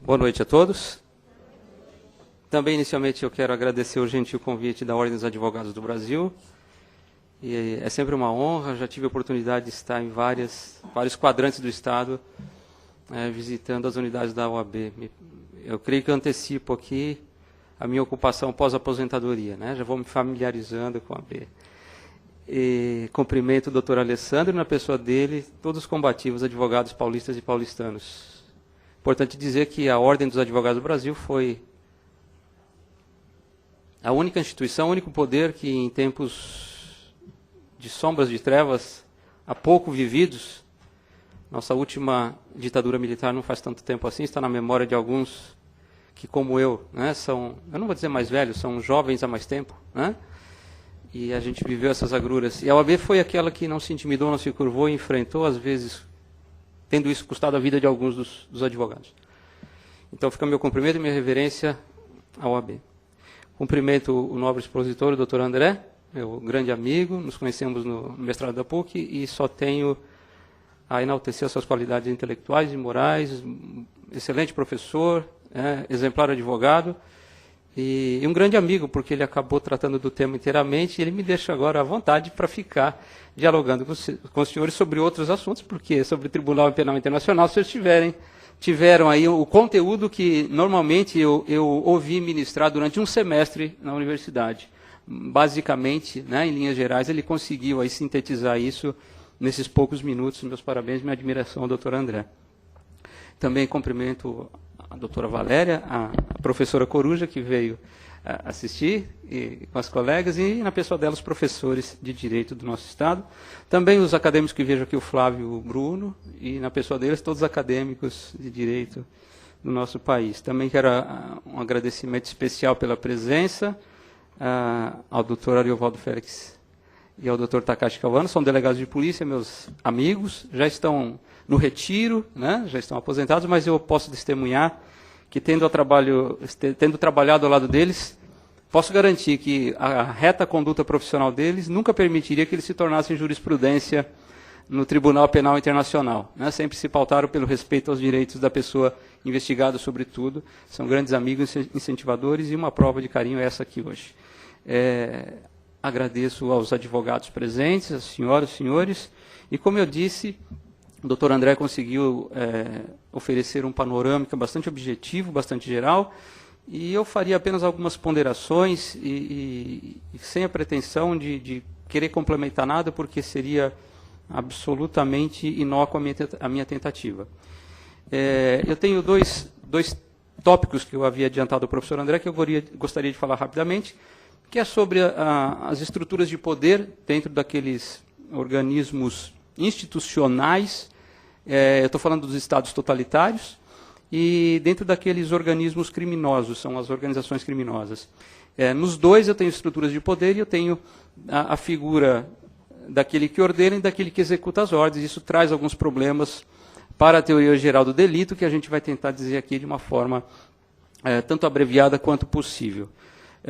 Boa noite a todos. Também, inicialmente, eu quero agradecer o gentil convite da Ordem dos Advogados do Brasil. E é sempre uma honra, já tive a oportunidade de estar em vários quadrantes do Estado, visitando as unidades da OAB. Eu creio que eu antecipo aqui a minha ocupação pós-aposentadoria, né? Já vou me familiarizando com a OAB. E cumprimento o doutor Alessandro, na pessoa dele, todos os combativos advogados paulistas e paulistanos. Importante dizer que a Ordem dos Advogados do Brasil foi a única instituição, o único poder que, em tempos de sombras de trevas, há pouco vividos, nossa última ditadura militar não faz tanto tempo assim, está na memória de alguns que, como eu, né, são, eu não vou dizer mais velhos, são jovens há mais tempo, né? E a gente viveu essas agruras. E a OAB foi aquela que não se intimidou, não se curvou e enfrentou, às vezes, tendo isso custado a vida de alguns dos advogados. Então fica meu cumprimento e minha reverência à OAB. Cumprimento o nobre expositor, o doutor André, meu grande amigo, nos conhecemos no mestrado da PUC e só tenho a enaltecer as suas qualidades intelectuais e morais, excelente professor, exemplar advogado e um grande amigo, porque ele acabou tratando do tema inteiramente e ele me deixa agora à vontade para ficar dialogando com os senhores sobre outros assuntos, porque sobre o Tribunal Penal Internacional, se vocês tiveram aí o conteúdo que normalmente eu ouvi ministrar durante um semestre na universidade. Basicamente, né, em linhas gerais, ele conseguiu aí sintetizar isso nesses poucos minutos. Meus parabéns, minha admiração ao doutor André. Também cumprimento a doutora Valéria, a professora Coruja, que veio assistir com as colegas, e na pessoa dela os professores de Direito do nosso Estado. Também os acadêmicos que vejo aqui, o Flávio e o Bruno, e na pessoa deles todos os acadêmicos de Direito do nosso país. Também quero um agradecimento especial pela presença ao doutor Ariovaldo Félix e ao doutor Takashi Kawano, são delegados de polícia, meus amigos, já estão no retiro, né, já estão aposentados, mas eu posso testemunhar que, tendo trabalhado ao lado deles, posso garantir que a reta conduta profissional deles nunca permitiria que eles se tornassem jurisprudência no Tribunal Penal Internacional, né? Sempre se pautaram pelo respeito aos direitos da pessoa investigada, sobretudo. São grandes amigos, incentivadores, e uma prova de carinho é essa aqui hoje. Agradeço aos advogados presentes, às senhoras e senhores, e, como eu disse, o doutor André conseguiu oferecer um panorâmica bastante objetivo, bastante geral, e eu faria apenas algumas ponderações, e sem a pretensão de querer complementar nada, porque seria absolutamente inócua a minha tentativa. Eu tenho dois tópicos que eu havia adiantado ao professor André, que eu gostaria de falar rapidamente, que é sobre as estruturas de poder dentro daqueles organismos institucionais. Eu estou falando dos estados totalitários, e dentro daqueles organismos criminosos, são as organizações criminosas. Nos dois eu tenho estruturas de poder e eu tenho a figura daquele que ordena e daquele que executa as ordens. Isso traz alguns problemas para a teoria geral do delito, que a gente vai tentar dizer aqui de uma forma tanto abreviada quanto possível.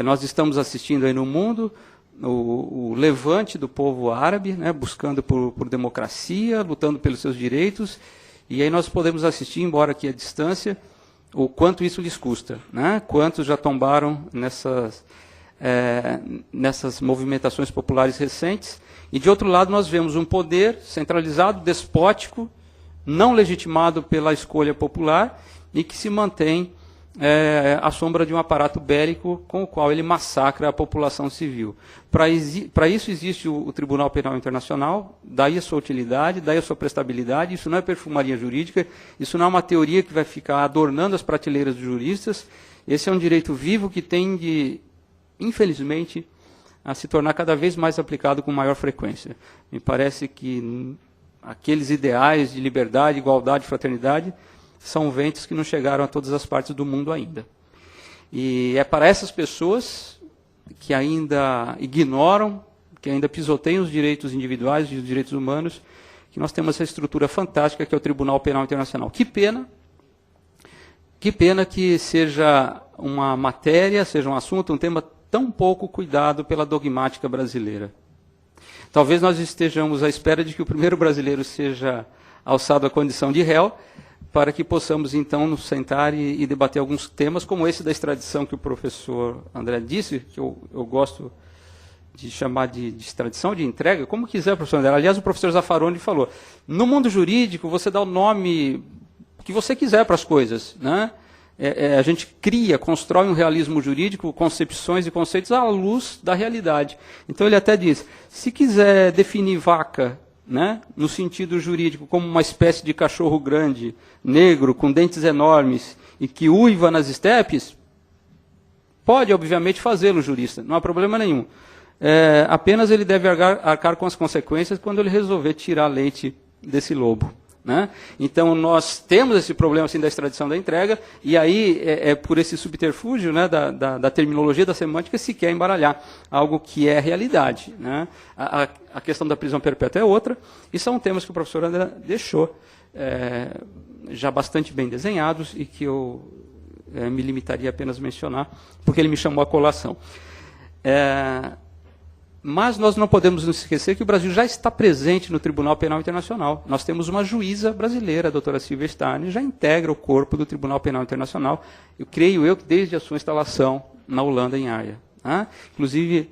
Nós estamos assistindo aí no mundo o levante do povo árabe, né, buscando por democracia, lutando pelos seus direitos, e aí nós podemos assistir, embora aqui à distância, o quanto isso lhes custa, né? Quantos já tombaram nessas movimentações populares recentes. E, de outro lado, nós vemos um poder centralizado, despótico, não legitimado pela escolha popular, e que se mantém à sombra de um aparato bélico com o qual ele massacra a população civil. Para isso existe o Tribunal Penal Internacional, daí a sua utilidade, daí a sua prestabilidade. Isso não é perfumaria jurídica, isso não é uma teoria que vai ficar adornando as prateleiras dos juristas. Esse é um direito vivo que tende, infelizmente, a se tornar cada vez mais aplicado com maior frequência. Me parece que aqueles ideais de liberdade, igualdade, fraternidade são ventos que não chegaram a todas as partes do mundo ainda. E é para essas pessoas que ainda ignoram, que ainda pisoteiam os direitos individuais e os direitos humanos, que nós temos essa estrutura fantástica que é o Tribunal Penal Internacional. Que pena que seja uma matéria, seja um assunto, um tema tão pouco cuidado pela dogmática brasileira. Talvez nós estejamos à espera de que o primeiro brasileiro seja alçado à condição de réu, para que possamos, então, nos sentar e debater alguns temas, como esse da extradição que o professor André disse, que eu gosto de chamar de extradição, de entrega, como quiser, professor André. Aliás, o professor Zaffaroni falou, no mundo jurídico, você dá o nome que você quiser para as coisas, né? A gente cria, constrói um realismo jurídico, concepções e conceitos à luz da realidade. Então, ele até diz, se quiser definir vaca, né, no sentido jurídico, como uma espécie de cachorro grande, negro, com dentes enormes, e que uiva nas estepes, pode, obviamente, fazê-lo, jurista, não há problema nenhum. Apenas ele deve arcar com as consequências quando ele resolver tirar leite desse lobo. Né? Então, nós temos esse problema assim, da extradição da entrega, e aí por esse subterfúgio, né, da terminologia, da semântica, se quer embaralhar algo que é realidade. Né? A questão da prisão perpétua é outra, e são temas que o professor André deixou já bastante bem desenhados, e que eu me limitaria apenas a mencionar, porque ele me chamou a colação. Mas nós não podemos nos esquecer que o Brasil já está presente no Tribunal Penal Internacional. Nós temos uma juíza brasileira, a doutora Silvia Stein, já integra o corpo do Tribunal Penal Internacional, eu creio que desde a sua instalação na Holanda, em Haia. Né? Inclusive,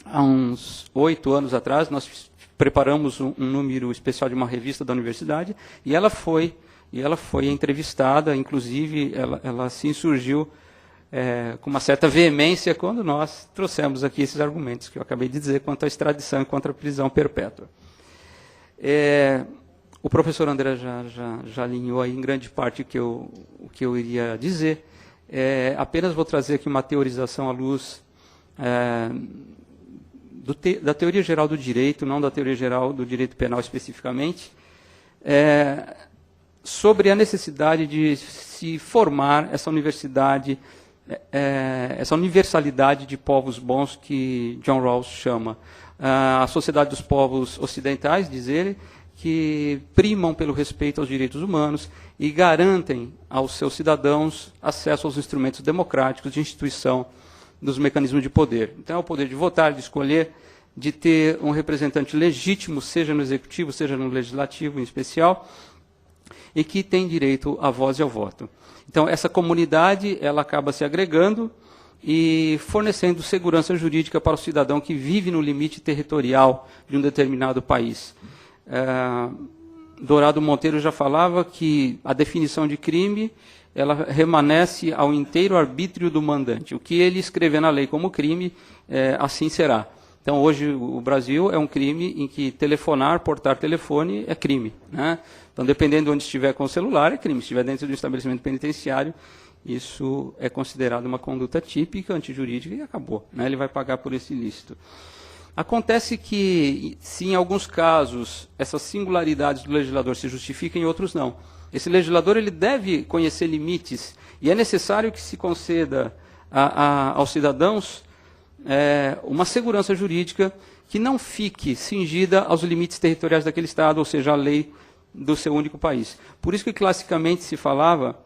há uns 8 anos atrás, nós preparamos um número especial de uma revista da universidade, e ela foi entrevistada, inclusive, ela se insurgiu com uma certa veemência quando nós trouxemos aqui esses argumentos que eu acabei de dizer quanto à extradição e contra a prisão perpétua. O professor André já alinhou aí em grande parte o que eu iria dizer. Apenas vou trazer aqui uma teorização à luz da teoria geral do direito, não da teoria geral do direito penal especificamente, sobre a necessidade de se formar essa universidade, essa universalidade de povos bons que John Rawls chama. A sociedade dos povos ocidentais, diz ele, que primam pelo respeito aos direitos humanos e garantem aos seus cidadãos acesso aos instrumentos democráticos de instituição dos mecanismos de poder. Então, é o poder de votar, de escolher, de ter um representante legítimo, seja no executivo, seja no legislativo em especial, e que tem direito à voz e ao voto. Então, essa comunidade ela acaba se agregando e fornecendo segurança jurídica para o cidadão que vive no limite territorial de um determinado país. Dourado Monteiro já falava que a definição de crime ela remanesce ao inteiro arbítrio do mandante. O que ele escrever na lei como crime, assim será. Então, hoje, o Brasil é um crime em que telefonar, portar telefone é crime. Né? Então, dependendo de onde estiver com o celular, é crime. Se estiver dentro de um estabelecimento penitenciário, isso é considerado uma conduta típica, antijurídica, e acabou. Né? Ele vai pagar por esse ilícito. Acontece que, se em alguns casos essas singularidades do legislador se justificam, em outros não. Esse legislador ele deve conhecer limites, e é necessário que se conceda aos cidadãos uma segurança jurídica que não fique cingida aos limites territoriais daquele Estado, ou seja, a lei do seu único país. Por isso que classicamente se falava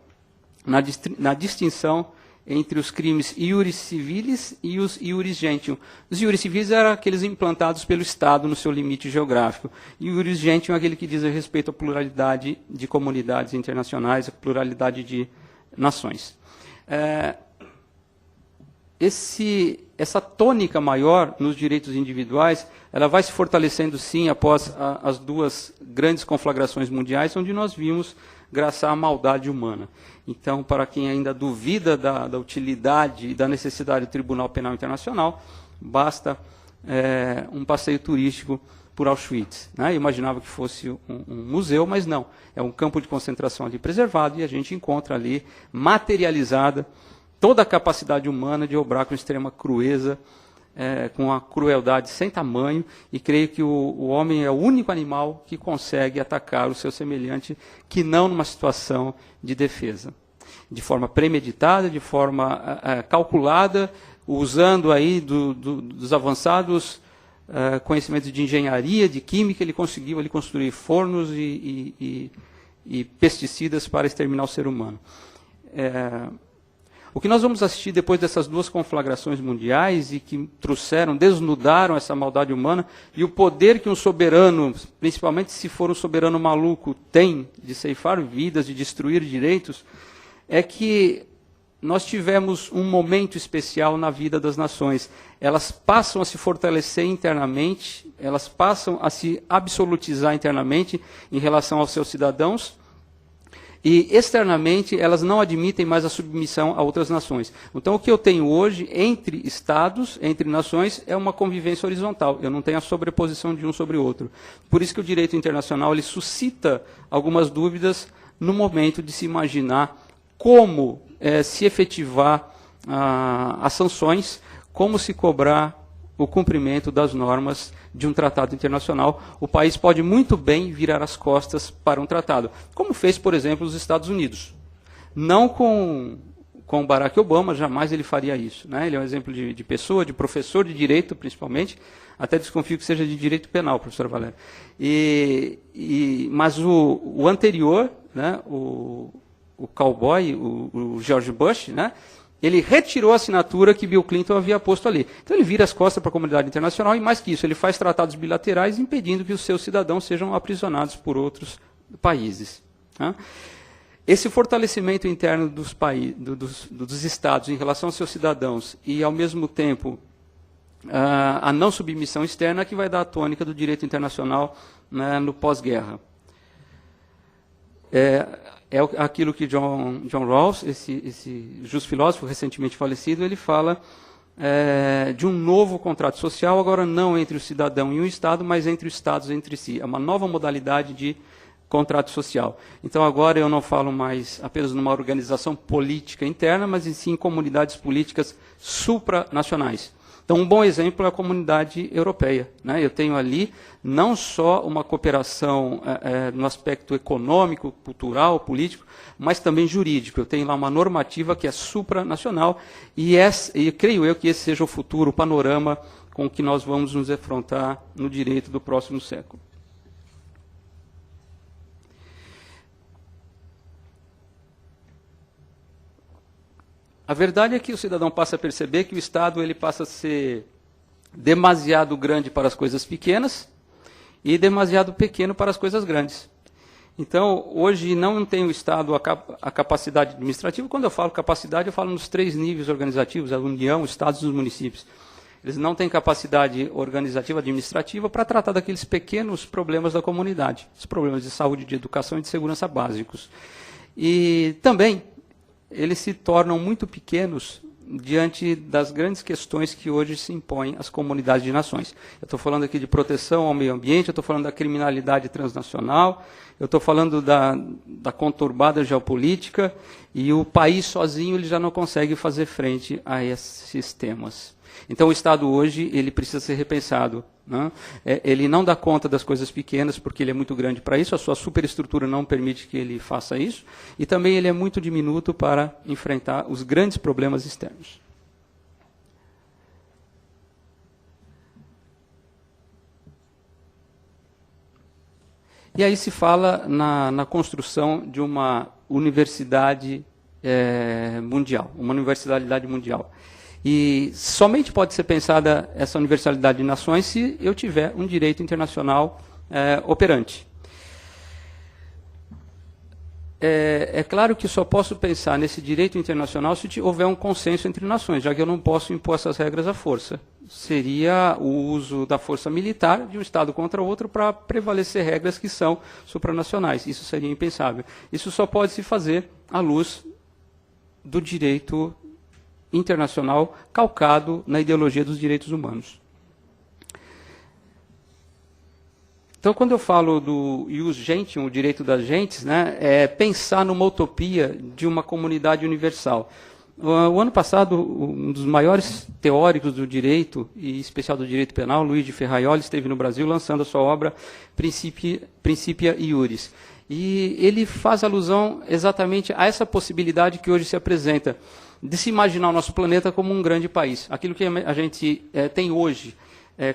na distinção entre os crimes iuris civilis e os iuris gentium. Os iuris civilis eram aqueles implantados pelo Estado no seu limite geográfico. E o iuris gentium é aquele que diz respeito à pluralidade de comunidades internacionais, à pluralidade de nações. Essa tônica maior nos direitos individuais, ela vai se fortalecendo, sim, após as duas grandes conflagrações mundiais, onde nós vimos graçar a maldade humana. Então, para quem ainda duvida da utilidade e da necessidade do Tribunal Penal Internacional, basta um passeio turístico por Auschwitz. Né? Eu imaginava que fosse um museu, mas não. É um campo de concentração ali preservado, e a gente encontra ali, materializada, toda a capacidade humana de obrar com extrema crueza, com a crueldade sem tamanho, e creio que o homem é o único animal que consegue atacar o seu semelhante, que não numa situação de defesa. De forma premeditada, de forma calculada, usando aí dos avançados conhecimentos de engenharia, de química, ele conseguiu ali construir fornos e pesticidas para exterminar o ser humano. O que nós vamos assistir depois dessas duas conflagrações mundiais e que desnudaram essa maldade humana e o poder que um soberano, principalmente se for um soberano maluco, tem de ceifar vidas, de destruir direitos, é que nós tivemos um momento especial na vida das nações. Elas passam a se fortalecer internamente, elas passam a se absolutizar internamente em relação aos seus cidadãos, e externamente elas não admitem mais a submissão a outras nações. Então o que eu tenho hoje entre estados, entre nações, é uma convivência horizontal. Eu não tenho a sobreposição de um sobre o outro. Por isso que o direito internacional ele suscita algumas dúvidas no momento de se imaginar como se efetivar as sanções, como se cobrar o cumprimento das normas de um tratado internacional. O país pode muito bem virar as costas para um tratado, como fez, por exemplo, os Estados Unidos. Não com Barack Obama, jamais ele faria isso. Né? Ele é um exemplo de pessoa, de professor de direito, principalmente. Até desconfio que seja de direito penal, professor Valério. Mas o anterior, né, o cowboy, o George Bush, né, ele retirou a assinatura que Bill Clinton havia posto ali. Então ele vira as costas para a comunidade internacional e, mais que isso, ele faz tratados bilaterais impedindo que os seus cidadãos sejam aprisionados por outros países. Tá? Esse fortalecimento interno dos estados em relação aos seus cidadãos e, ao mesmo tempo, a não submissão externa é que vai dar a tônica do direito internacional, né, no pós-guerra. É aquilo que John Rawls, esse justo filósofo recentemente falecido, ele fala de um novo contrato social, agora não entre o cidadão e o Estado, mas entre os Estados entre si. É uma nova modalidade de contrato social. Então agora eu não falo mais apenas numa organização política interna, mas sim em comunidades políticas supranacionais. Então, um bom exemplo é a comunidade europeia. Né? Eu tenho ali não só uma cooperação no aspecto econômico, cultural, político, mas também jurídico. Eu tenho lá uma normativa que é supranacional e creio eu que esse seja o futuro, o panorama com que nós vamos nos defrontar no direito do próximo século. A verdade é que o cidadão passa a perceber que o Estado ele passa a ser demasiado grande para as coisas pequenas e demasiado pequeno para as coisas grandes. Então, hoje não tem o Estado a capacidade administrativa. Quando eu falo capacidade, eu falo nos 3 níveis organizativos, a União, os Estados e os municípios. Eles não têm capacidade organizativa, administrativa, para tratar daqueles pequenos problemas da comunidade, os problemas de saúde, de educação e de segurança básicos. E também eles se tornam muito pequenos diante das grandes questões que hoje se impõem às comunidades de nações. Eu estou falando aqui de proteção ao meio ambiente, eu estou falando da criminalidade transnacional, eu estou falando da conturbada geopolítica, e o país sozinho ele já não consegue fazer frente a esses temas. Então o Estado hoje ele precisa ser repensado. Né? Ele não dá conta das coisas pequenas porque ele é muito grande para isso, a sua superestrutura não permite que ele faça isso, e também ele é muito diminuto para enfrentar os grandes problemas externos. E aí se fala na construção de uma universidade mundial, uma universalidade mundial. E somente pode ser pensada essa universalidade de nações se eu tiver um direito internacional operante. É claro que só posso pensar nesse direito internacional se houver um consenso entre nações, já que eu não posso impor essas regras à força. Seria o uso da força militar de um Estado contra outro para prevalecer regras que são supranacionais. Isso seria impensável. Isso só pode se fazer à luz do direito internacional calcado na ideologia dos direitos humanos. Então, quando eu falo do ius gentium, o direito das gentes, né, é pensar numa utopia de uma comunidade universal. O ano passado, um dos maiores teóricos do direito, e em especial do direito penal, Luigi Ferraioli, esteve no Brasil lançando a sua obra Principia Iuris. E ele faz alusão exatamente a essa possibilidade que hoje se apresenta, de se imaginar o nosso planeta como um grande país. Aquilo que a gente tem hoje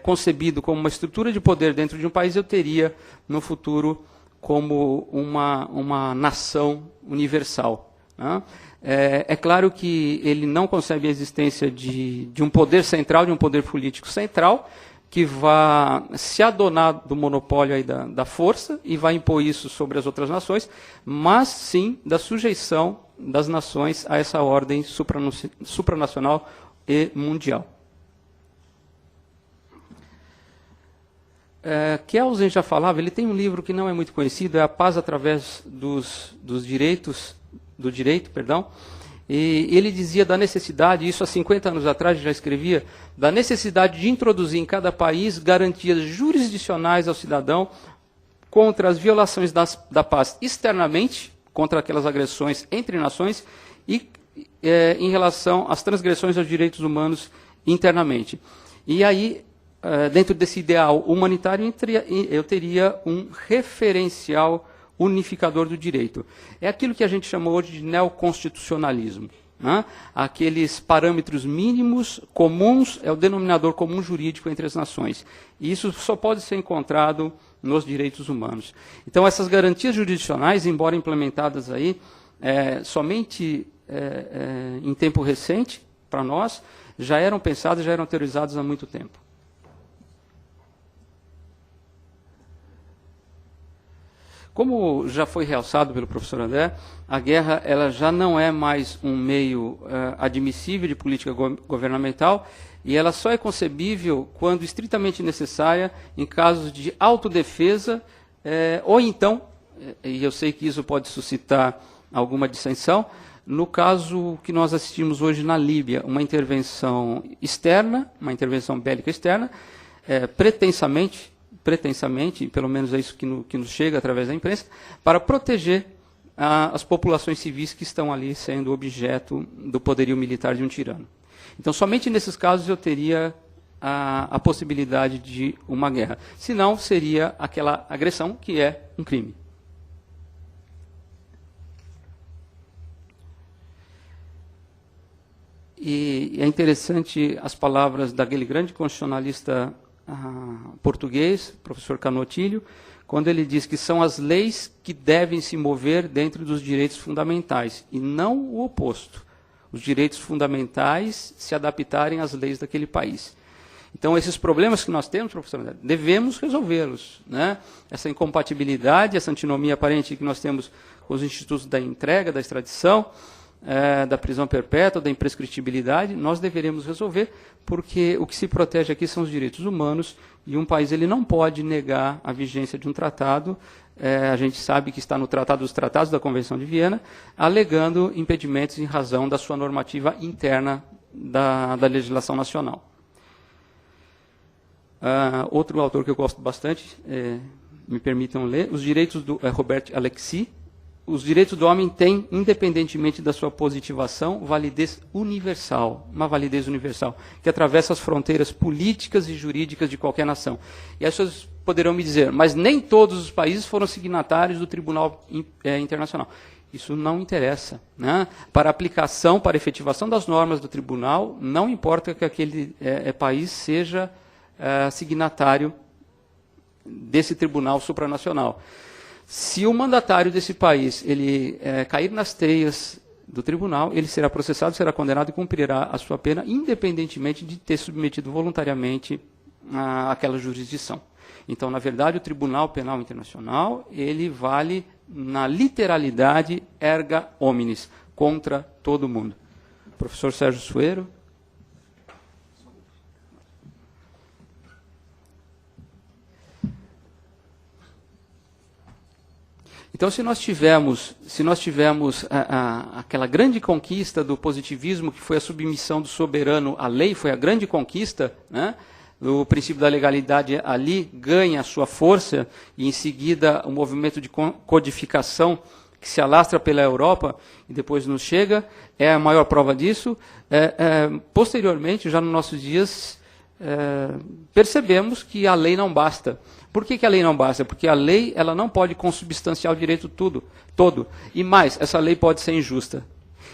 concebido como uma estrutura de poder dentro de um país, eu teria no futuro como uma nação universal. Né? É claro que ele não concebe a existência de um poder central, de um poder político central, que vá se adonar do monopólio aí da força e vai impor isso sobre as outras nações, mas sim da sujeição das nações a essa ordem supranacional e mundial. Kelsen já falava, ele tem um livro que não é muito conhecido, é A Paz através do direito, e ele dizia da necessidade, isso há 50 anos atrás já escrevia, da necessidade de introduzir em cada país garantias jurisdicionais ao cidadão contra as violações da paz externamente, contra aquelas agressões entre nações, e em relação às transgressões aos direitos humanos internamente. E aí, dentro desse ideal humanitário, eu teria um referencial unificador do direito. É aquilo que a gente chamou hoje de neoconstitucionalismo. Né? Aqueles parâmetros mínimos comuns, é o denominador comum jurídico entre as nações. E isso só pode ser encontrado nos direitos humanos. Então, essas garantias jurisdicionais, embora implementadas aí somente em tempo recente, para nós, já eram pensadas, já eram teorizadas há muito tempo. Como já foi realçado pelo professor André, a guerra ela já não é mais um meio admissível de política governamental e ela só é concebível quando estritamente necessária em casos de autodefesa ou então, e eu sei que isso pode suscitar alguma dissensão, no caso que nós assistimos hoje na Líbia, uma intervenção externa, uma intervenção bélica externa, pretensamente, pelo menos é isso que nos chega através da imprensa, para proteger as populações civis que estão ali sendo objeto do poderio militar de um tirano. Então, somente nesses casos eu teria a possibilidade de uma guerra. Senão, seria aquela agressão que é um crime. E é interessante as palavras daquele grande constitucionalista português, professor Canotilho, quando ele diz que são as leis que devem se mover dentro dos direitos fundamentais, e não o oposto. Os direitos fundamentais se adaptarem às leis daquele país. Então, esses problemas que nós temos, professor André, devemos resolvê-los. Né? Essa incompatibilidade, essa antinomia aparente que nós temos com os institutos da entrega, da extradição, da prisão perpétua, da imprescritibilidade, nós deveremos resolver, porque o que se protege aqui são os direitos humanos, e um país ele não pode negar a vigência de um tratado, a gente sabe que está no Tratado dos Tratados da Convenção de Viena, alegando impedimentos em razão da sua normativa interna da legislação nacional. Outro autor que eu gosto bastante, me permitam ler, os direitos do Robert Alexis. Os direitos do homem têm, independentemente da sua positivação, validez universal, uma validez universal, que atravessa as fronteiras políticas e jurídicas de qualquer nação. E as pessoas poderão me dizer, mas nem todos os países foram signatários do Tribunal Internacional. Isso não interessa. Né? Para aplicação, para efetivação das normas do tribunal, não importa que aquele país seja signatário desse tribunal supranacional. Se o mandatário desse país ele cair nas teias do tribunal, ele será processado, será condenado e cumprirá a sua pena, independentemente de ter submetido voluntariamente àquela jurisdição. Então, na verdade, o Tribunal Penal Internacional ele vale na literalidade erga omnes, contra todo mundo. Professor Sérgio Suero. Então, se nós tivermos aquela grande conquista do positivismo, que foi a submissão do soberano à lei, foi a grande conquista, né? O princípio da legalidade ali ganha a sua força, e em seguida o movimento de codificação que se alastra pela Europa e depois nos chega, é a maior prova disso. Posteriormente, já nos nossos dias, percebemos que a lei não basta. Por que a lei não basta? Porque a lei ela não pode consubstanciar o direito todo. E mais, essa lei pode ser injusta.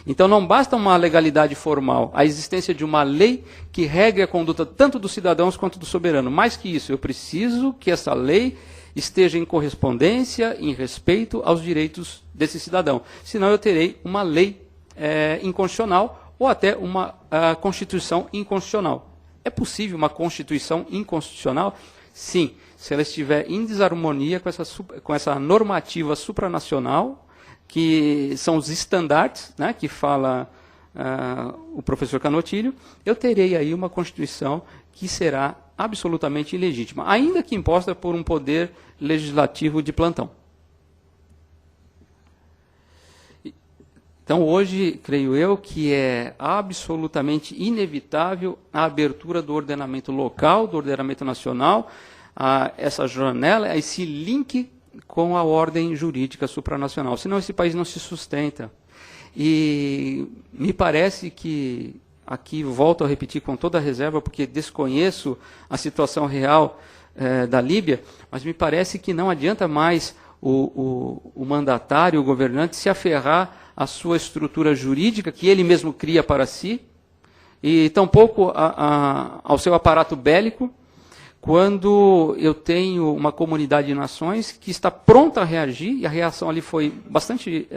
Então não basta uma legalidade formal, a existência de uma lei que regue a conduta tanto dos cidadãos quanto do soberano. Mais que isso, eu preciso que essa lei esteja em correspondência, em respeito aos direitos desse cidadão. Senão eu terei uma lei inconstitucional ou até uma Constituição inconstitucional. É possível uma Constituição inconstitucional? Sim, se ela estiver em desarmonia com essa normativa supranacional, que são os estandartes, né, que fala o professor Canotilho, eu terei aí uma Constituição que será absolutamente ilegítima, ainda que imposta por um poder legislativo de plantão. Então, hoje, creio eu, que é absolutamente inevitável a abertura do ordenamento local, do ordenamento nacional, a essa janela, a esse link com a ordem jurídica supranacional. Senão esse país não se sustenta. E me parece que, aqui volto a repetir com toda a reserva, porque desconheço a situação real da Líbia, mas me parece que não adianta mais o mandatário, o governante, se aferrar à sua estrutura jurídica, que ele mesmo cria para si, e tampouco ao seu aparato bélico, quando eu tenho uma comunidade de nações que está pronta a reagir, e a reação ali foi bastante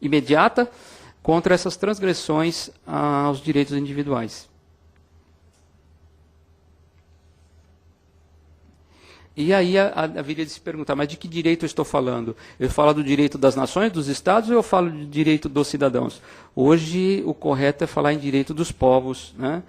imediata, contra essas transgressões aos direitos individuais. E aí haveria de se perguntar, mas de que direito eu estou falando? Eu falo do direito das nações, dos estados, ou eu falo do direito dos cidadãos? Hoje, o correto é falar em direito dos povos, né?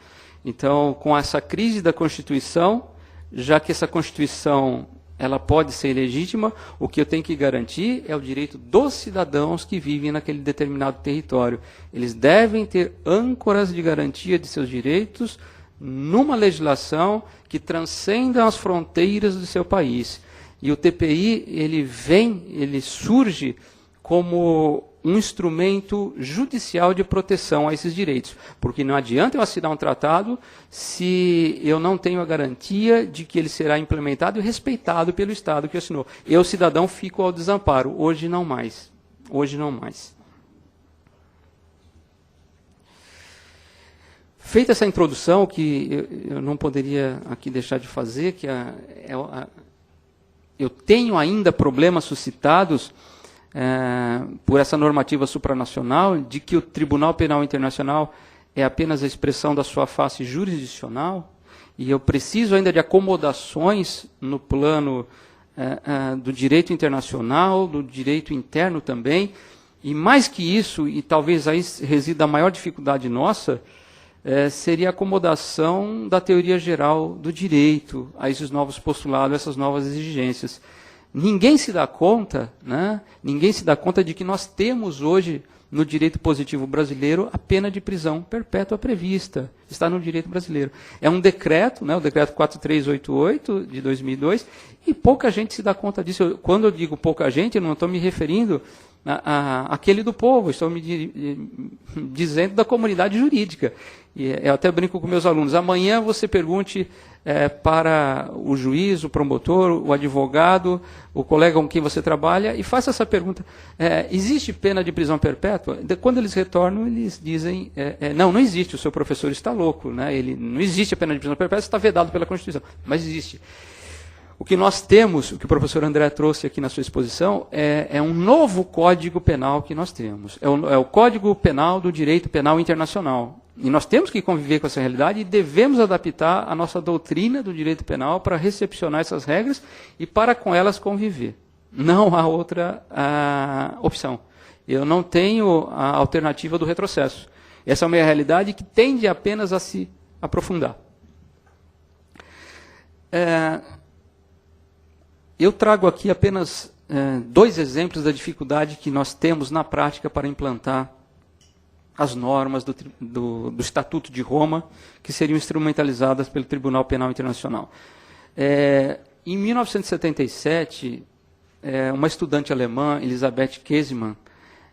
Então, com essa crise da Constituição, já que essa Constituição ela pode ser ilegítima, o que eu tenho que garantir é o direito dos cidadãos que vivem naquele determinado território. Eles devem ter âncoras de garantia de seus direitos numa legislação que transcenda as fronteiras do seu país. E o TPI, ele surge como um instrumento judicial de proteção a esses direitos. Porque não adianta eu assinar um tratado se eu não tenho a garantia de que ele será implementado e respeitado pelo Estado que assinou. Eu, cidadão, fico ao desamparo. Hoje não mais. Hoje não mais. Feita essa introdução, que eu não poderia aqui deixar de fazer, que eu tenho ainda problemas suscitados por essa normativa supranacional, de que o Tribunal Penal Internacional é apenas a expressão da sua face jurisdicional, e eu preciso ainda de acomodações no plano do direito internacional, do direito interno também, e mais que isso, e talvez aí resida a maior dificuldade nossa, seria a acomodação da teoria geral do direito a esses novos postulados, essas novas exigências. Ninguém se dá conta, né? Ninguém se dá conta de que nós temos hoje, no direito positivo brasileiro, a pena de prisão perpétua prevista. Está no direito brasileiro. É um decreto, né, o decreto 4388 de 2002, e pouca gente se dá conta disso. Quando eu digo pouca gente, eu não estou me referindo àquele do povo, estou me dizendo da comunidade jurídica. E eu até brinco com meus alunos, amanhã você pergunte para o juiz, o promotor, o advogado, o colega com quem você trabalha, e faça essa pergunta, existe pena de prisão perpétua? Quando eles retornam, eles dizem, não existe, o seu professor está louco, né? Não existe a pena de prisão perpétua, está vedado pela Constituição, mas existe. O que nós temos, o que o professor André trouxe aqui na sua exposição, é um novo Código Penal que nós temos. É o Código Penal do Direito Penal Internacional. E nós temos que conviver com essa realidade e devemos adaptar a nossa doutrina do direito penal para recepcionar essas regras e para com elas conviver. Não há outra opção. Eu não tenho a alternativa do retrocesso. Essa é uma realidade que tende apenas a se aprofundar. Eu trago aqui apenas 2 exemplos da dificuldade que nós temos na prática para implantar as normas do Estatuto de Roma, que seriam instrumentalizadas pelo Tribunal Penal Internacional. Em 1977, uma estudante alemã, Elisabeth Käsemann,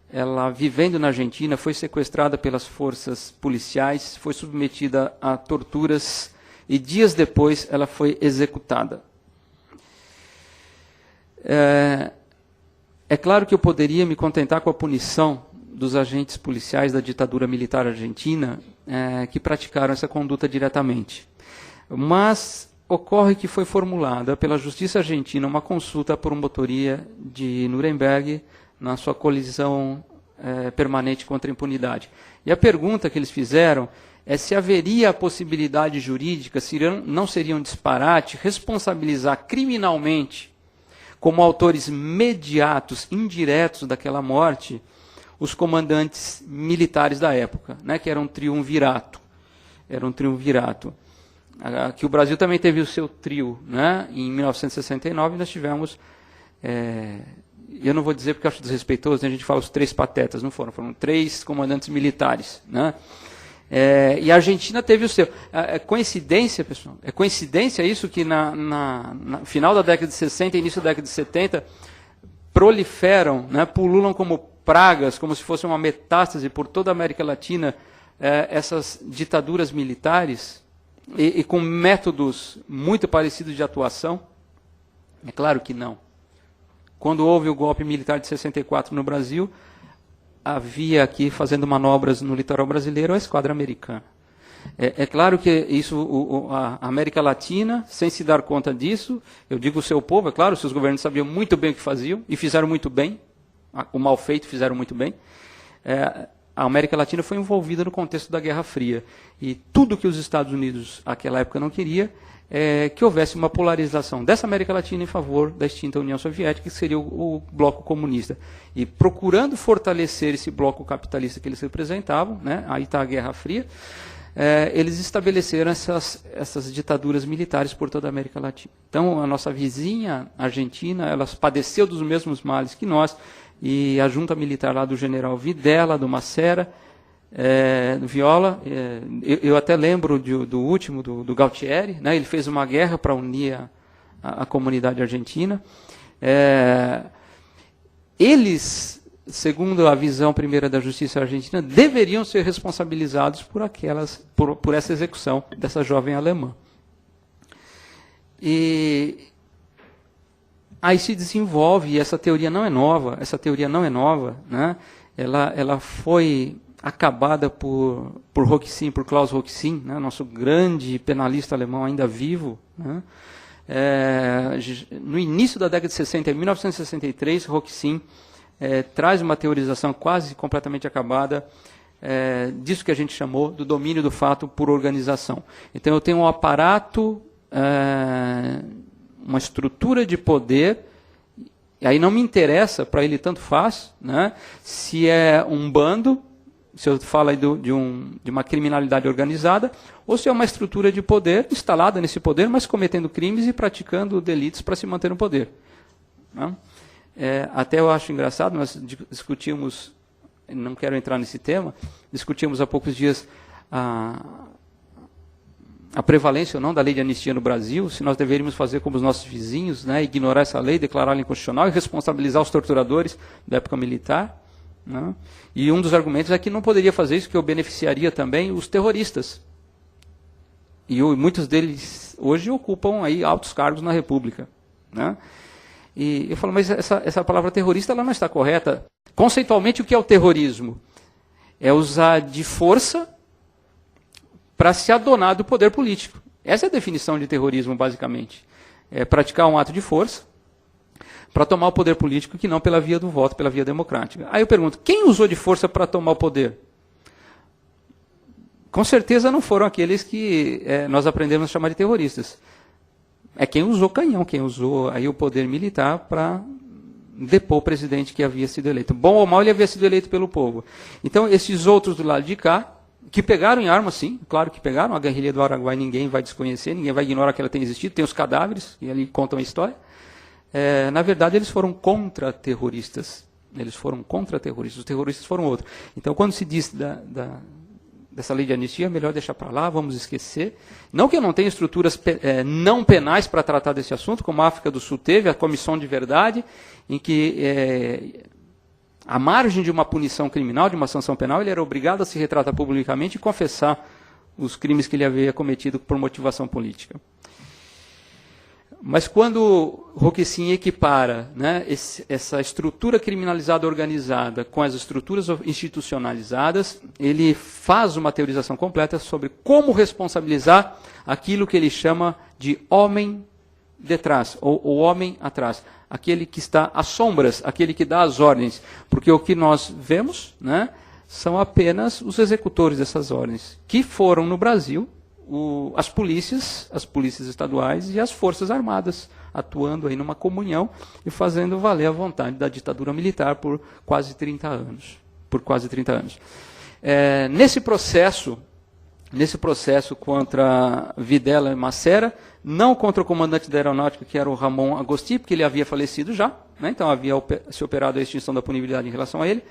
ela, vivendo na Argentina, foi sequestrada pelas forças policiais, foi submetida a torturas e dias depois ela foi executada. É claro que eu poderia me contentar com a punição dos agentes policiais da ditadura militar argentina que praticaram essa conduta diretamente. Mas ocorre que foi formulada pela Justiça Argentina uma consulta à promotoria de Nuremberg na sua colisão permanente contra a impunidade. E a pergunta que eles fizeram é se haveria a possibilidade jurídica, se não seria um disparate, responsabilizar criminalmente, como autores mediatos, indiretos daquela morte, os comandantes militares da época, né, que era um triunvirato. Era um triunvirato. Que o Brasil também teve o seu trio, né? Em 1969 nós tivemos, eu não vou dizer porque eu acho desrespeitoso, né? A gente fala os 3 patetas, não foram 3 comandantes militares, né? E a Argentina teve o seu. É coincidência, pessoal? É coincidência isso que no final da década de 60 e início da década de 70 proliferam, né? Pululam como pragas, como se fosse uma metástase por toda a América Latina, essas ditaduras militares, e com métodos muito parecidos de atuação? É claro que não. Quando houve o golpe militar de 64 no Brasil, havia aqui, fazendo manobras no litoral brasileiro, a esquadra americana. É claro que isso, a América Latina, sem se dar conta disso, eu digo o seu povo, é claro, seus governos sabiam muito bem o que faziam, e fizeram muito bem, o mal feito fizeram muito bem. A América Latina foi envolvida no contexto da Guerra Fria. E tudo que os Estados Unidos, naquela época, não queria é que houvesse uma polarização dessa América Latina em favor da extinta União Soviética, que seria o bloco comunista. E procurando fortalecer esse bloco capitalista que eles representavam, né, aí está a Guerra Fria, eles estabeleceram essas ditaduras militares por toda a América Latina. Então, a nossa vizinha, a Argentina, ela padeceu dos mesmos males que nós, e a junta militar lá do general Videla, do Macera, do Viola, eu até lembro do último, do Galtieri, né, ele fez uma guerra para unir a comunidade argentina. Eles, segundo a visão primeira da justiça argentina, deveriam ser responsabilizados por essa execução dessa jovem alemã. E aí se desenvolve, e essa teoria não é nova, né? Ela foi acabada por Roxin, por Klaus Roxin, né? Nosso grande penalista alemão ainda vivo, né? No início da década de 60, em 1963, Roxin traz uma teorização quase completamente acabada disso que a gente chamou do domínio do fato por organização. Então eu tenho um aparato, uma estrutura de poder, e aí não me interessa, para ele tanto faz, né, se é um bando, se eu falo aí de uma criminalidade organizada, ou se é uma estrutura de poder instalada nesse poder, mas cometendo crimes e praticando delitos para se manter no poder. Né? Até eu acho engraçado, nós discutimos, não quero entrar nesse tema, discutimos há poucos dias a prevalência ou não da lei de anistia no Brasil, se nós deveríamos fazer como os nossos vizinhos, né, ignorar essa lei, declará-la inconstitucional e responsabilizar os torturadores da época militar. Né? E um dos argumentos é que não poderia fazer isso, que eu beneficiaria também os terroristas. E muitos deles hoje ocupam aí altos cargos na República. Né? E eu falo, mas essa palavra terrorista ela não está correta. Conceitualmente, o que é o terrorismo? É usar de força para se adonar do poder político. Essa é a definição de terrorismo, basicamente. É praticar um ato de força para tomar o poder político, que não pela via do voto, pela via democrática. Aí eu pergunto, quem usou de força para tomar o poder? Com certeza não foram aqueles que nós aprendemos a chamar de terroristas. É quem usou canhão, quem usou aí o poder militar para depor o presidente que havia sido eleito. Bom ou mal, ele havia sido eleito pelo povo. Então, esses outros do lado de cá, que pegaram em armas, sim, claro que pegaram. A guerrilha do Araguaia ninguém vai desconhecer, ninguém vai ignorar que ela tenha existido. Tem os cadáveres, que ali contam a história. Na verdade, eles foram contra-terroristas. Eles foram contra-terroristas. Os terroristas foram outros. Então, quando se diz dessa lei de anistia, é melhor deixar para lá, vamos esquecer. Não que eu não tenha estruturas não penais para tratar desse assunto, como a África do Sul teve, a Comissão de Verdade, em que à margem de uma punição criminal, de uma sanção penal, ele era obrigado a se retratar publicamente e confessar os crimes que ele havia cometido por motivação política. Mas quando Roquessin equipara, né, essa estrutura criminalizada organizada com as estruturas institucionalizadas, ele faz uma teorização completa sobre como responsabilizar aquilo que ele chama de homem detrás, ou o homem atrás, aquele que está às sombras, aquele que dá as ordens, porque o que nós vemos, né, são apenas os executores dessas ordens, que foram no Brasil as polícias estaduais e as forças armadas, atuando aí numa comunhão e fazendo valer a vontade da ditadura militar por quase 30 anos. Nesse processo contra Videla e Macera, não contra o comandante da aeronáutica, que era o Ramon Agosti, porque ele havia falecido já, né, então havia se operado a extinção da punibilidade em relação a ele,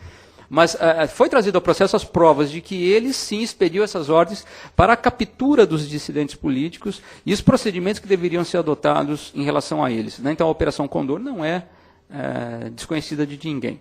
mas foi trazido ao processo as provas de que ele sim expediu essas ordens para a captura dos dissidentes políticos e os procedimentos que deveriam ser adotados em relação a eles, né? Então a Operação Condor não é desconhecida de ninguém.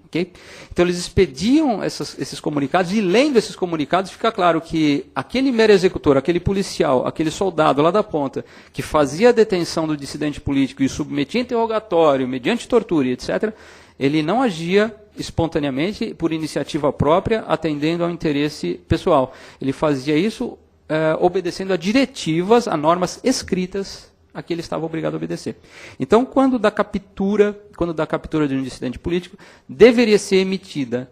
Okay? Então eles expediam esses comunicados, e lendo esses comunicados fica claro que aquele mero executor, aquele policial, aquele soldado lá da ponta, que fazia a detenção do dissidente político e submetia a interrogatório, mediante tortura, etc., ele não agia espontaneamente, por iniciativa própria, atendendo ao interesse pessoal. Ele fazia isso obedecendo a diretivas, a normas escritas a que ele estava obrigado a obedecer. Então, quando da captura de um dissidente político, deveria ser emitida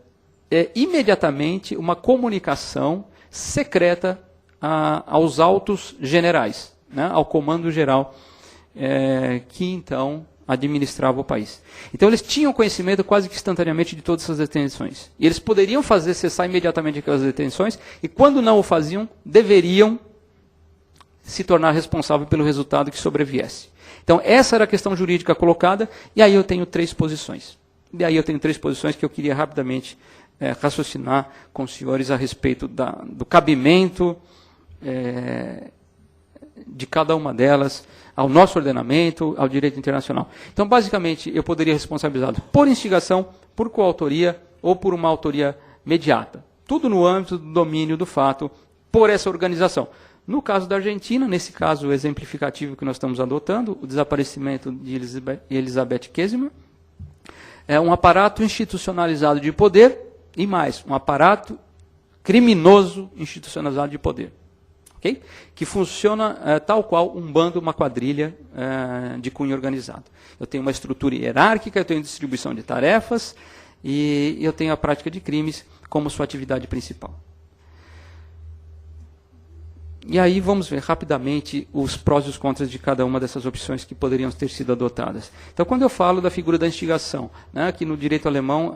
imediatamente uma comunicação secreta aos altos generais, né, ao comando geral, que então administrava o país. Então eles tinham conhecimento quase que instantaneamente de todas essas detenções. E eles poderiam fazer cessar imediatamente aquelas detenções, e quando não o faziam, deveriam se tornar responsável pelo resultado que sobreviesse. Então essa era a questão jurídica colocada, e aí eu tenho três posições. Que eu queria rapidamente raciocinar com os senhores a respeito do cabimento de cada uma delas ao nosso ordenamento, ao direito internacional. Então, basicamente, eu poderia responsabilizá-lo por instigação, por coautoria ou por uma autoria mediata. Tudo no âmbito do domínio do fato por essa organização. No caso da Argentina, nesse caso exemplificativo que nós estamos adotando, o desaparecimento de Elizabeth Kessima, é um aparato institucionalizado de poder, e mais, um aparato criminoso institucionalizado de poder. Okay? Que funciona tal qual um bando, uma quadrilha de cunho organizado. Eu tenho uma estrutura hierárquica, eu tenho distribuição de tarefas e eu tenho a prática de crimes como sua atividade principal. E aí vamos ver rapidamente os prós e os contras de cada uma dessas opções que poderiam ter sido adotadas. Então, quando eu falo da figura da instigação, né, que no direito alemão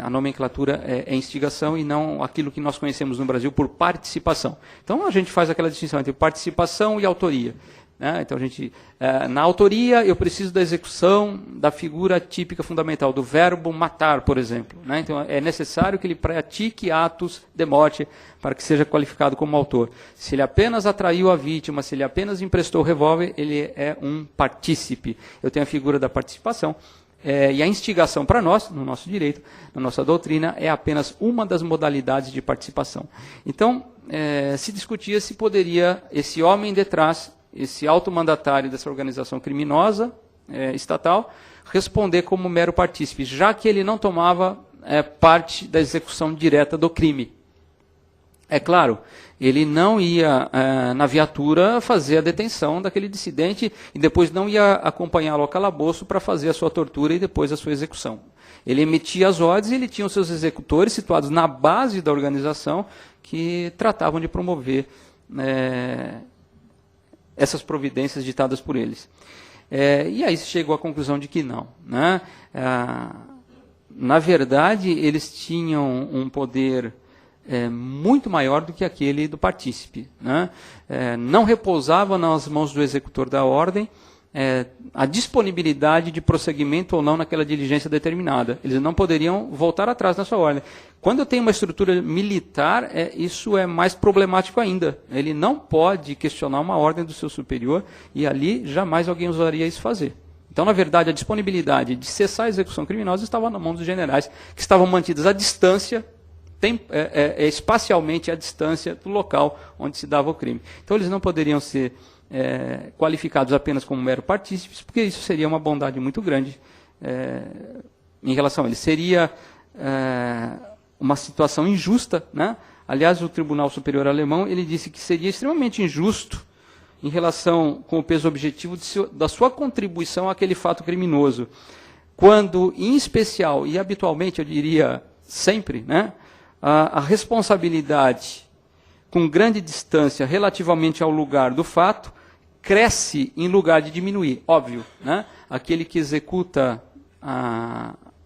a nomenclatura é instigação e não aquilo que nós conhecemos no Brasil por participação. Então, a gente faz aquela distinção entre participação e autoria. Né? Então, na autoria, eu preciso da execução da figura típica fundamental, do verbo matar, por exemplo. Né? Então, é necessário que ele pratique atos de morte para que seja qualificado como autor. Se ele apenas atraiu a vítima, se ele apenas emprestou o revólver, ele é um partícipe. Eu tenho a figura da participação. E a instigação para nós, no nosso direito, na nossa doutrina, é apenas uma das modalidades de participação. Então, se discutia se poderia esse homem detrás, esse automandatário dessa organização criminosa estatal, responder como mero partícipe, já que ele não tomava parte da execução direta do crime. É claro, ele não ia na viatura fazer a detenção daquele dissidente e depois não ia acompanhá-lo ao calabouço para fazer a sua tortura e depois a sua execução. Ele emitia as ordens e ele tinha os seus executores situados na base da organização que tratavam de promover essas providências ditadas por eles. E aí se chegou à conclusão de que não. Né? Na verdade, eles tinham um poder muito maior do que aquele do partícipe. Né? Não repousava nas mãos do executor da ordem a disponibilidade de prosseguimento ou não naquela diligência determinada. Eles não poderiam voltar atrás na sua ordem. Quando eu tenho uma estrutura militar, isso é mais problemático ainda. Ele não pode questionar uma ordem do seu superior e ali jamais alguém ousaria isso fazer. Então, na verdade, a disponibilidade de cessar a execução criminosa estava na mão dos generais, que estavam mantidos à distância, espacialmente à distância do local onde se dava o crime. Então, eles não poderiam ser qualificados apenas como mero partícipes, porque isso seria uma bondade muito grande em relação a eles. Seria uma situação injusta, né? Aliás, o Tribunal Superior Alemão ele disse que seria extremamente injusto em relação com o peso objetivo da sua contribuição àquele fato criminoso, quando, em especial e habitualmente, eu diria sempre, né, a responsabilidade com grande distância relativamente ao lugar do fato cresce em lugar de diminuir. Óbvio, né? Aquele que executa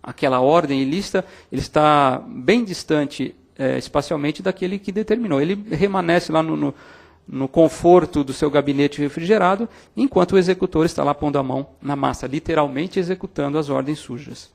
aquela ordem ilícita, ele está bem distante espacialmente daquele que determinou. Ele remanesce lá no conforto do seu gabinete refrigerado, enquanto o executor está lá pondo a mão na massa, literalmente executando as ordens sujas.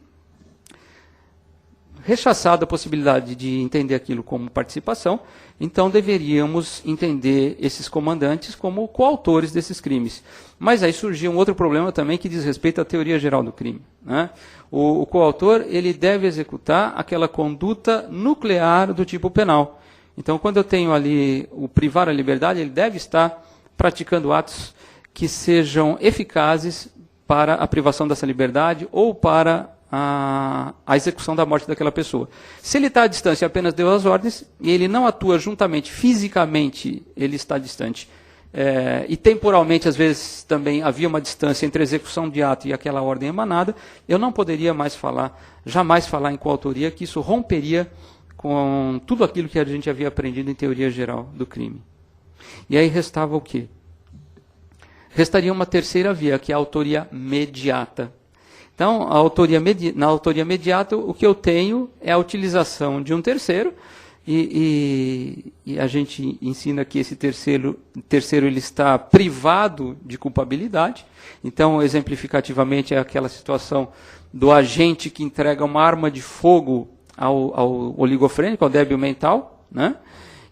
Rechaçada a possibilidade de entender aquilo como participação, então deveríamos entender esses comandantes como coautores desses crimes. Mas aí surgia um outro problema também que diz respeito à teoria geral do crime, né? O coautor ele deve executar aquela conduta nuclear do tipo penal. Então, quando eu tenho ali o privar a liberdade, ele deve estar praticando atos que sejam eficazes para a privação dessa liberdade ou para a execução da morte daquela pessoa. Se ele está à distância e apenas deu as ordens, e ele não atua juntamente, fisicamente ele está distante, e temporalmente, às vezes, também havia uma distância entre a execução de ato e aquela ordem emanada, eu não poderia mais jamais falar em coautoria, que isso romperia com tudo aquilo que a gente havia aprendido em teoria geral do crime. E aí restava o quê? Restaria uma terceira via, que é a autoria mediata. Então, na autoria imediata, o que eu tenho é a utilização de um terceiro, e a gente ensina que esse terceiro ele está privado de culpabilidade. Então, exemplificativamente, é aquela situação do agente que entrega uma arma de fogo ao oligofrênico, ao débil mental, né?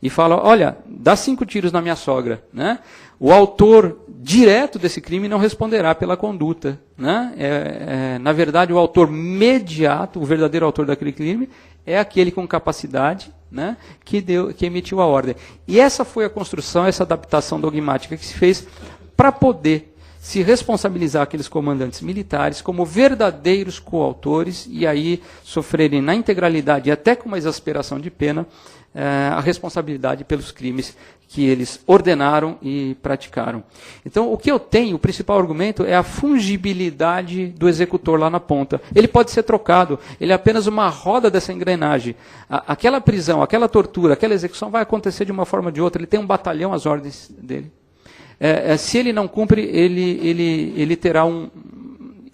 E fala, olha, dá 5 tiros na minha sogra, né? O autor direto desse crime não responderá pela conduta, né? Na verdade, o autor mediato, o verdadeiro autor daquele crime, é aquele com capacidade, né, que emitiu a ordem. E essa foi a construção, essa adaptação dogmática que se fez para poder se responsabilizar aqueles comandantes militares como verdadeiros coautores e aí sofrerem na integralidade e até com uma exasperação de pena a responsabilidade pelos crimes que eles ordenaram e praticaram. Então, o que eu tenho, o principal argumento é a fungibilidade do executor lá na ponta. Ele pode ser trocado, ele é apenas uma roda dessa engrenagem. Aquela prisão, aquela tortura, aquela execução vai acontecer de uma forma ou de outra, ele tem um batalhão às ordens dele. Se ele não cumpre, ele terá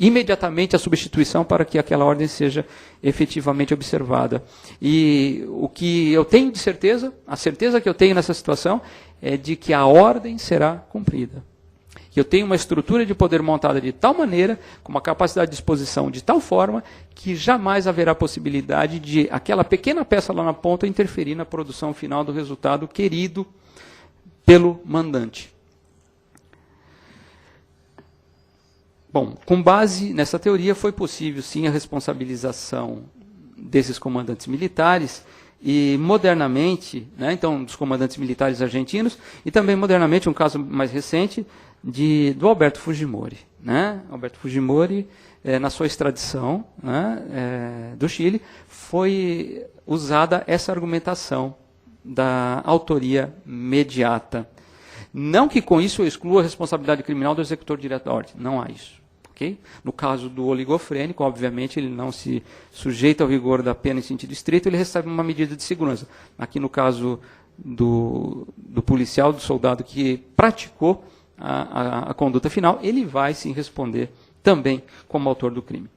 imediatamente a substituição para que aquela ordem seja efetivamente observada. E o que eu tenho de certeza, a certeza que eu tenho nessa situação, é de que a ordem será cumprida. Que eu tenho uma estrutura de poder montada de tal maneira, com uma capacidade de exposição de tal forma, que jamais haverá possibilidade de aquela pequena peça lá na ponta interferir na produção final do resultado querido pelo mandante. Bom, com base nessa teoria foi possível sim a responsabilização desses comandantes militares e modernamente, né, então dos comandantes militares argentinos e também modernamente um caso mais recente do Alberto Fujimori, né? Alberto Fujimori na sua extradição, né, do Chile foi usada essa argumentação da autoria mediata. Não que com isso eu exclua a responsabilidade criminal do executor direto da ordem, não há isso. Okay? No caso do oligofrênico, obviamente, ele não se sujeita ao rigor da pena em sentido estrito, ele recebe uma medida de segurança. Aqui no caso do policial, do soldado que praticou a conduta final, ele vai sim responder também como autor do crime.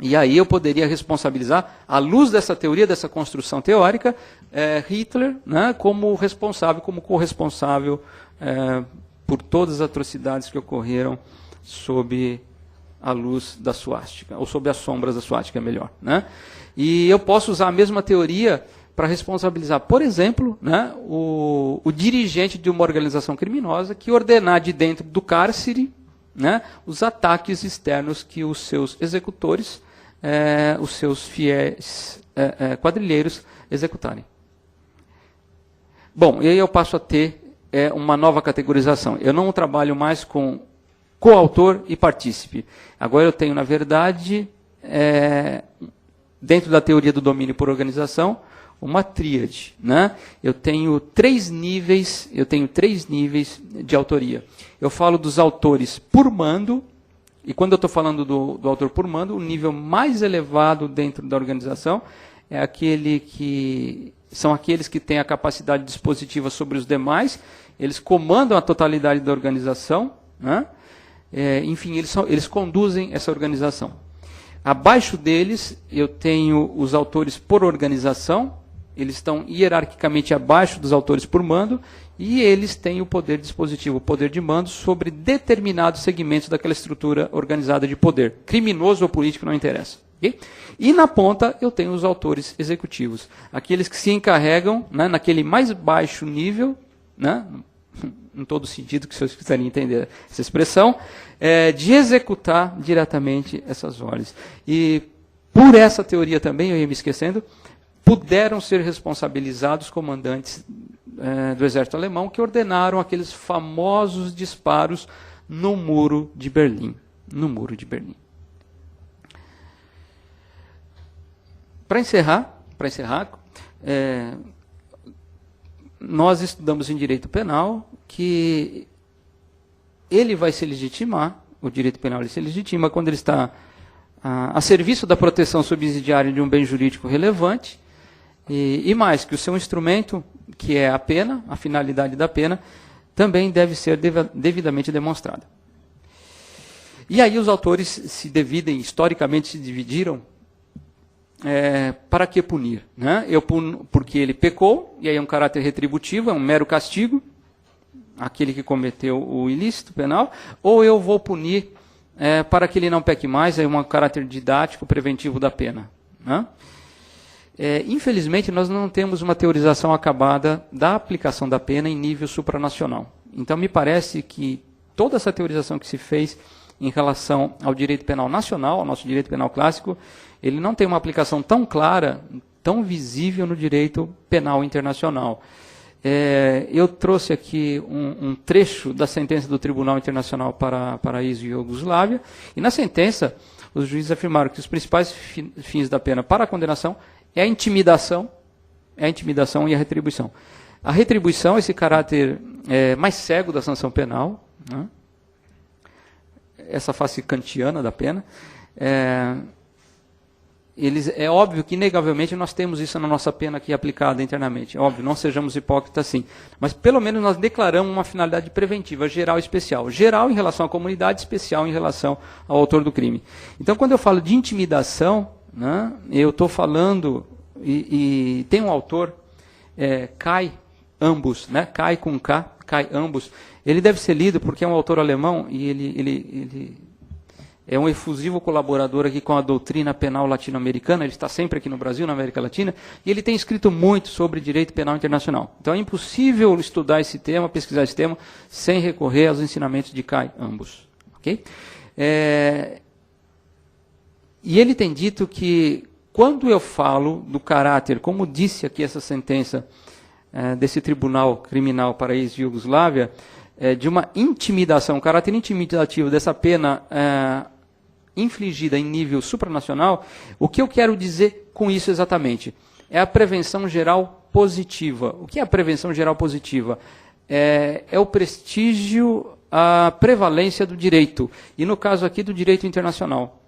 E aí eu poderia responsabilizar, à luz dessa teoria, dessa construção teórica, Hitler, né, como responsável, como corresponsável por todas as atrocidades que ocorreram sob a luz da suástica, ou sob as sombras da suástica, melhor, né? E eu posso usar a mesma teoria para responsabilizar, por exemplo, né, o dirigente de uma organização criminosa que ordenar de dentro do cárcere, né, os ataques externos que os seus executores, os seus fiéis quadrilheiros executarem. Bom, e aí eu passo a ter é uma nova categorização. Eu não trabalho mais com coautor e partícipe. Agora eu tenho, na verdade, dentro da teoria do domínio por organização, uma tríade, né? Eu tenho três níveis de autoria. Eu falo dos autores por mando, e quando eu estou falando do autor por mando, o nível mais elevado dentro da organização são aqueles que têm a capacidade dispositiva sobre os demais, eles comandam a totalidade da organização, né? Enfim, eles conduzem essa organização. Abaixo deles, eu tenho os autores por organização, eles estão hierarquicamente abaixo dos autores por mando, e eles têm o poder dispositivo, o poder de mando sobre determinados segmentos daquela estrutura organizada de poder. Criminoso ou político, não interessa. Okay? E na ponta, eu tenho os autores executivos, aqueles que se encarregam, né, naquele mais baixo nível, né, em todo sentido que vocês quiserem entender essa expressão, de executar diretamente essas ordens. E por essa teoria também, eu ia me esquecendo, puderam ser responsabilizados comandantes do exército alemão que ordenaram aqueles famosos disparos no Muro de Berlim. No Muro de Berlim. Para encerrar, nós estudamos em direito penal que ele vai se legitimar, o direito penal ele se legitima quando ele está a serviço da proteção subsidiária de um bem jurídico relevante, e mais, que o seu instrumento, que é a pena, a finalidade da pena, também deve ser devidamente demonstrada. E aí os autores se dividem, historicamente se dividiram, para que punir? Né? Eu puno porque ele pecou, e aí é um caráter retributivo, é um mero castigo, aquele que cometeu o ilícito penal, ou eu vou punir para que ele não peque mais, é um caráter didático, preventivo da pena. Né? Infelizmente, nós não temos uma teorização acabada da aplicação da pena em nível supranacional. Então, me parece que toda essa teorização que se fez em relação ao direito penal nacional, ao nosso direito penal clássico, ele não tem uma aplicação tão clara, tão visível no direito penal internacional. Eu trouxe aqui um trecho da sentença do Tribunal Internacional para a ex-Iugoslávia, e na sentença, os juízes afirmaram que os principais fins da pena para a condenação é a intimidação e a retribuição. A retribuição, esse caráter mais cego da sanção penal, né? Essa face kantiana da pena, é óbvio que, inegavelmente, nós temos isso na nossa pena aqui aplicada internamente. É óbvio, não sejamos hipócritas assim. Mas, pelo menos, nós declaramos uma finalidade preventiva, geral e especial. Geral em relação à comunidade, especial em relação ao autor do crime. Então, quando eu falo de intimidação, né, eu estou falando, e tem um autor, Kai Ambus, né, Kai com K, Kai Ambus. Ele deve ser lido porque é um autor alemão e ele é um efusivo colaborador aqui com a doutrina penal latino-americana, ele está sempre aqui no Brasil, na América Latina, e ele tem escrito muito sobre direito penal internacional. Então é impossível estudar esse tema, pesquisar esse tema, sem recorrer aos ensinamentos de Kai Ambus. Okay? E ele tem dito que, quando eu falo do caráter, como disse aqui essa sentença desse tribunal criminal para a ex-Iugoslávia, de uma intimidação, caráter intimidativo dessa pena infligida em nível supranacional, o que eu quero dizer com isso exatamente? É a prevenção geral positiva. O que é a prevenção geral positiva? É o prestígio, a prevalência do direito, e no caso aqui do direito internacional.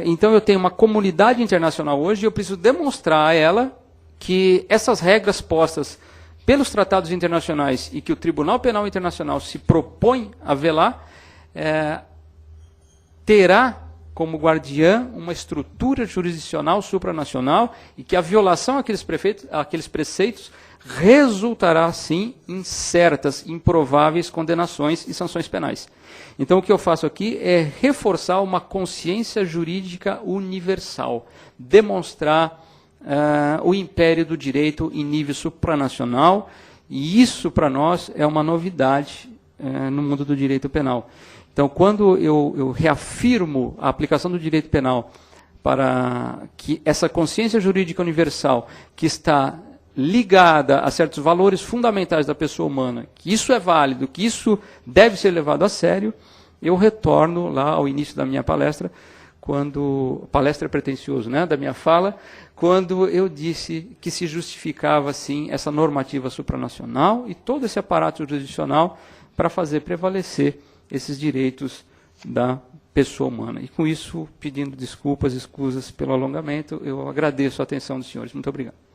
Então eu tenho uma comunidade internacional hoje e eu preciso demonstrar a ela que essas regras postas pelos tratados internacionais e que o Tribunal Penal Internacional se propõe a velar, terá como guardiã uma estrutura jurisdicional supranacional e que a violação àqueles preceitos resultará, sim, em certas improváveis condenações e sanções penais. Então, o que eu faço aqui é reforçar uma consciência jurídica universal, demonstrar o império do direito em nível supranacional, e isso, para nós, é uma novidade no mundo do direito penal. Então, quando eu reafirmo a aplicação do direito penal para que essa consciência jurídica universal, que está ligada a certos valores fundamentais da pessoa humana, que isso é válido, que isso deve ser levado a sério, eu retorno lá ao início da minha palestra, palestra é pretensioso, né, da minha fala, quando eu disse que se justificava, sim, essa normativa supranacional e todo esse aparato jurisdicional para fazer prevalecer esses direitos da pessoa humana. E com isso, pedindo desculpas, escusas pelo alongamento, eu agradeço a atenção dos senhores. Muito obrigado.